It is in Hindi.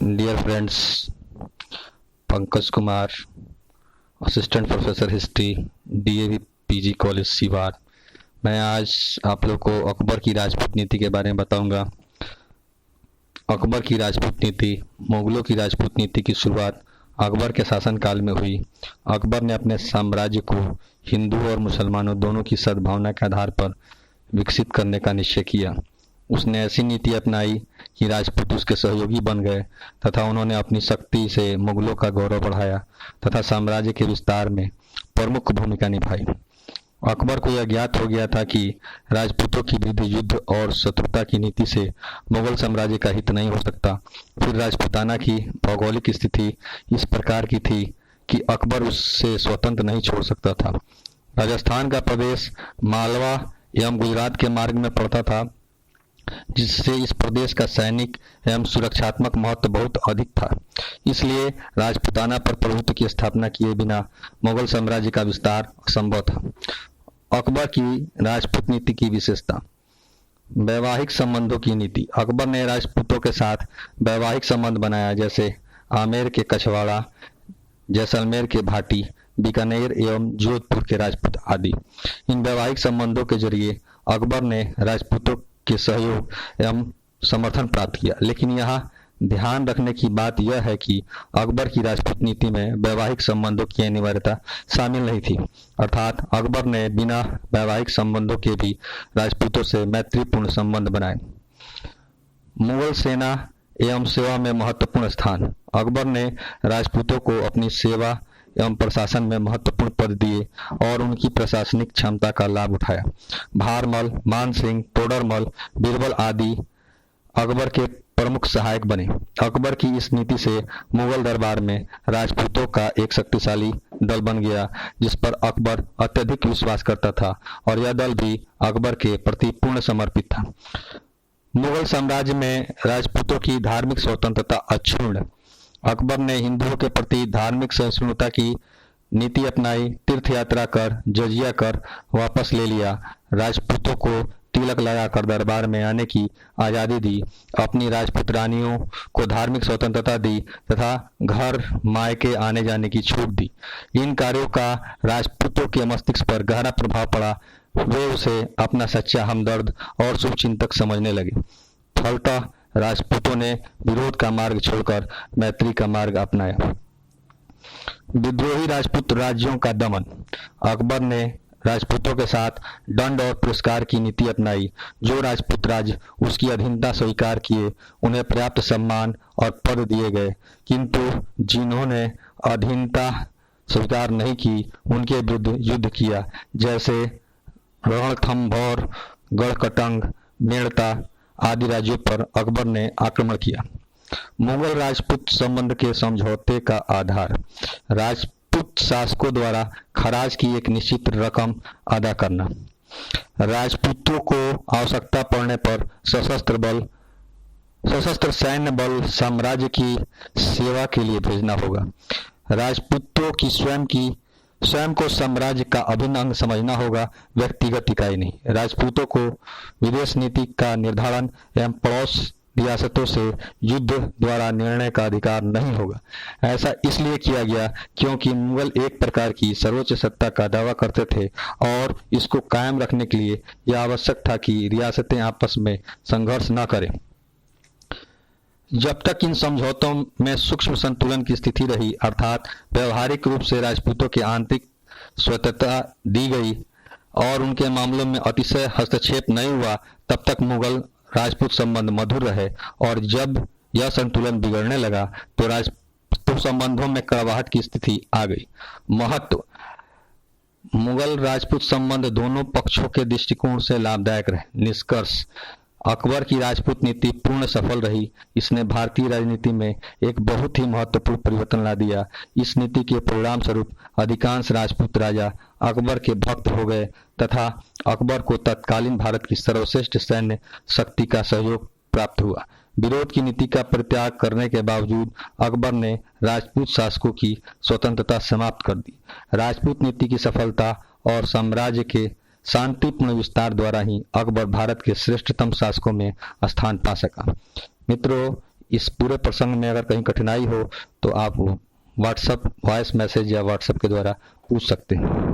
Dear friends, Pankaj Kumar, assistant professor history, DAV PG college Siwar. मैं आज आप लोग को अकबर की राजपूत नीति के बारे में बताऊंगा। अकबर की राजपूत नीति। मुगलों की राजपूत नीति की शुरुआत अकबर के शासनकाल में हुई। अकबर ने अपने साम्राज्य को हिंदू और मुसलमानों दोनों की सद्भावना के आधार पर विकसित करने का निश्चय किया। उसने ऐसी नीति अपनाई कि राजपूत उसके सहयोगी बन गए तथा उन्होंने अपनी शक्ति से मुगलों का गौरव बढ़ाया तथा साम्राज्य के विस्तार में प्रमुख भूमिका निभाई। अकबर को यह ज्ञात हो गया था कि राजपूतों की विरुद्ध युद्ध और शत्रुता की नीति से मुगल साम्राज्य का हित नहीं हो सकता। फिर राजपूताना की भौगोलिक स्थिति इस प्रकार की थी कि अकबर उससे स्वतंत्र नहीं छोड़ सकता था। राजस्थान का प्रदेश मालवा एवं गुजरात के मार्ग में पड़ता था, जिससे इस प्रदेश का सैनिक एवं सुरक्षात्मक महत्व बहुत अधिक था। इसलिए राजपूताना पर प्रभुत्व की स्थापना किए बिना मुगल साम्राज्य का विस्तार असंभव था। अकबर की राजपूत नीति की विशेषता। वैवाहिक संबंधों की नीति। अकबर ने राजपूतों के साथ वैवाहिक संबंध बनाया, जैसे आमेर के कछवाड़ा, जैसलमेर के भाटी, बीकानेर एवं जोधपुर के राजपूत आदि। इन वैवाहिक संबंधों के जरिए अकबर ने राजपूतों के सहयोग एवं समर्थन प्राप्त किया। लेकिन यहाँ ध्यान रखने की बात यह है कि अकबर की राजपूत नीति में वैवाहिक संबंधों की अनिवार्यता शामिल नहीं थी, अर्थात अकबर ने बिना वैवाहिक संबंधों के भी राजपूतों से मैत्रीपूर्ण संबंध बनाए। मुगल सेना एवं सेवा में महत्वपूर्ण स्थान। अकबर ने राजपूतों को अपनी सेवा एवं प्रशासन में महत्वपूर्ण पद दिए और उनकी प्रशासनिक क्षमता का लाभ उठाया। भारमल, मानसिंह, टोडरमल, बीरबल आदि अकबर के प्रमुख सहायक बने। अकबर की इस नीति से मुगल दरबार में राजपूतों का एक शक्तिशाली दल बन गया, जिस पर अकबर अत्यधिक विश्वास करता था और यह दल भी अकबर के प्रति पूर्ण समर्पित था। मुगल साम्राज्य में राजपूतों की धार्मिक स्वतंत्रता अक्षुण्ण। अकबर ने हिंदुओं के प्रति धार्मिक सहिष्णुता की नीति अपनाई। तीर्थ यात्रा कर, जजिया कर वापस ले लिया। राजपूतों को तिलक लगाकर दरबार में आने की आज़ादी दी। अपनी राजपूत रानियों को धार्मिक स्वतंत्रता दी तथा घर मायके आने जाने की छूट दी। इन कार्यों का राजपूतों के मस्तिष्क पर गहरा प्रभाव पड़ा। वे उसे अपना सच्चा हमदर्द और शुभचिंतक समझने लगे। फलतः राजपूतों ने विरोध का मार्ग छोड़कर मैत्री का मार्ग अपनाया। विद्रोही राजपूत राज्यों का दमन। अकबर ने राजपूतों के साथ दंड और पुरस्कार की नीति अपनाई। जो राजपूत राज्य उसकी अधीनता स्वीकार किए उन्हें पर्याप्त सम्मान और पद दिए गए, किंतु जिन्होंने अधीनता स्वीकार नहीं की उनके विरुद्ध युद्ध किया, जैसे रणथंभौर, गढ़कटंग, मेड़ता आदि राज्यों पर अकबर ने आक्रमण किया। मुगल राजपूत संबंध के समझौते का आधार। राजपूत शासकों द्वारा खराज की एक निश्चित रकम अदा करना। राजपूतों को आवश्यकता पड़ने पर सशस्त्र सैन्य बल साम्राज्य की सेवा के लिए भेजना होगा। राजपूतों की स्वयं को साम्राज्य का अभिन्न अंग समझना होगा, व्यक्तिगत इकाई नहीं। राजपूतों को विदेश नीति का निर्धारण एवं पड़ोस रियासतों से युद्ध द्वारा निर्णय का अधिकार नहीं होगा। ऐसा इसलिए किया गया क्योंकि मुगल एक प्रकार की सर्वोच्च सत्ता का दावा करते थे और इसको कायम रखने के लिए यह आवश्यक था कि रियासतें आपस में संघर्ष न करें। जब तक इन समझौतों में सूक्ष्म संतुलन की स्थिति रही, अर्थात व्यवहारिक रूप से राजपूतों की आंतरिक स्वतंत्रता दी गई और उनके मामलों में अतिशय हस्तक्षेप नहीं हुआ, तब तक मुगल राजपूत संबंध मधुर रहे। और जब यह संतुलन बिगड़ने लगा तो राजपूत संबंधों में कड़वाहट की स्थिति आ गई। महत्व। मुगल राजपूत संबंध दोनों पक्षों के दृष्टिकोण से लाभदायक रहे। निष्कर्ष। अकबर की राजपूत नीति पूर्ण सफल रही। इसने भारतीय राजनीति में एक बहुत ही महत्वपूर्ण परिवर्तन ला दिया। इस नीति के परिणाम स्वरूप अधिकांश राजपूत राजा अकबर के भक्त हो गए तथा अकबर को तत्कालीन भारत की सर्वश्रेष्ठ सैन्य शक्ति का सहयोग प्राप्त हुआ। विरोध की नीति का परित्याग करने के बावजूद अकबर ने राजपूत शासकों की स्वतंत्रता समाप्त कर दी। राजपूत नीति की सफलता और साम्राज्य के शांतिपूर्ण विस्तार द्वारा ही अकबर भारत के श्रेष्ठतम शासकों में स्थान पा सका। मित्रों, इस पूरे प्रसंग में अगर कहीं कठिनाई हो तो आप व्हाट्सएप वॉइस मैसेज या व्हाट्सएप के द्वारा पूछ सकते हैं।